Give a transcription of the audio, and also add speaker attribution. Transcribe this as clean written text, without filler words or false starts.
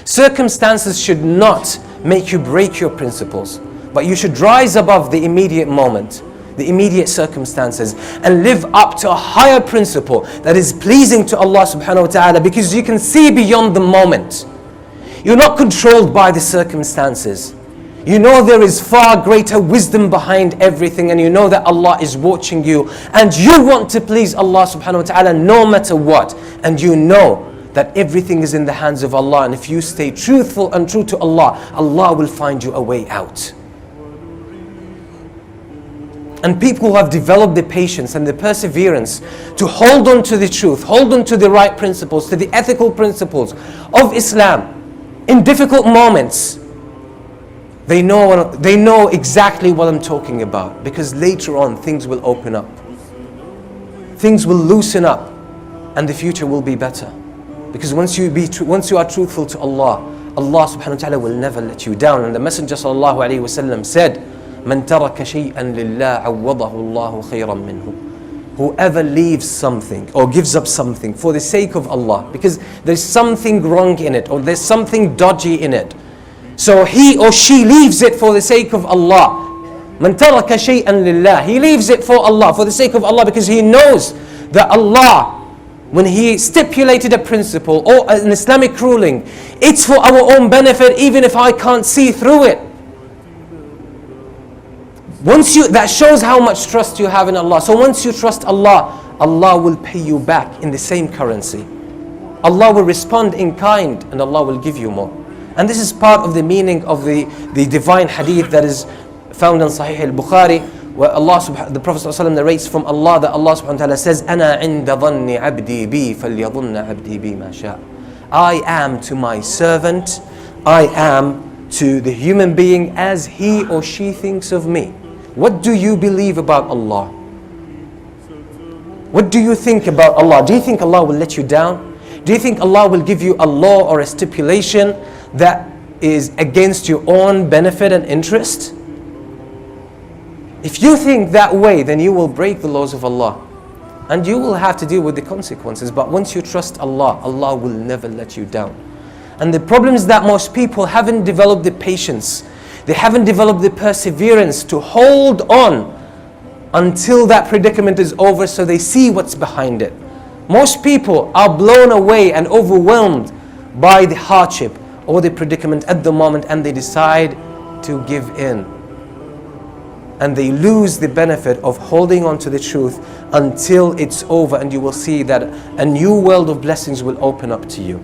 Speaker 1: Circumstances should not make you break your principles, but you should rise above the immediate moment, the immediate circumstances, and live up to a higher principle that is pleasing to Allah subhanahu wa ta'ala, because you can see beyond the moment. You're not controlled by the circumstances. You know there is far greater wisdom behind everything, and you know that Allah is watching you, and you want to please Allah subhanahu wa ta'ala no matter what, and you know that everything is in the hands of Allah, and if you stay truthful and true to Allah, Allah will find you a way out. And people who have developed the patience and the perseverance to hold on to the truth, hold on to the right principles, to the ethical principles of Islam in difficult moments, they know exactly what I'm talking about, because later on things will open up. Things will loosen up and the future will be better. Because once you are truthful to Allah, Allah subhanahu wa ta'ala will never let you down. And the Messenger sallallahu alayhi wa sallam said, "Man taraka shay'an lillah awwadahu Allahu khayran minhu." Whoever leaves something or gives up something for the sake of Allah, because there's something wrong in it or there's something dodgy in it, so he or she leaves it for the sake of Allah. Man taraka shay'an lillah. He leaves it for Allah, for the sake of Allah, because he knows that Allah, when He stipulated a principle or an Islamic ruling, it's for our own benefit, even if I can't see through it. That shows how much trust you have in Allah. So once you trust Allah, Allah will pay you back in the same currency. Allah will respond in kind, and Allah will give you more. And this is part of the meaning of the divine hadith that is found in Sahih al-Bukhari, where the Prophet ﷺ narrates from Allah that Allah subhanahu wa ta'ala says, "Ana inda dhanni abdi bi falyadhunna abdi bi ma sha." I am to my servant, I am to the human being as he or she thinks of me. What do you believe about Allah? What do you think about Allah? Do you think Allah will let you down? Do you think Allah will give you a law or a stipulation that is against your own benefit and interest? If you think that way, then you will break the laws of Allah, and you will have to deal with the consequences. But once you trust Allah, Allah will never let you down. And the problem is that most people haven't developed the patience, they haven't developed the perseverance to hold on until that predicament is over, so they see what's behind it. Most people are blown away and overwhelmed by the hardship or the predicament at the moment, and they decide to give in. And they lose the benefit of holding on to the truth until it's over, and you will see that a new world of blessings will open up to you.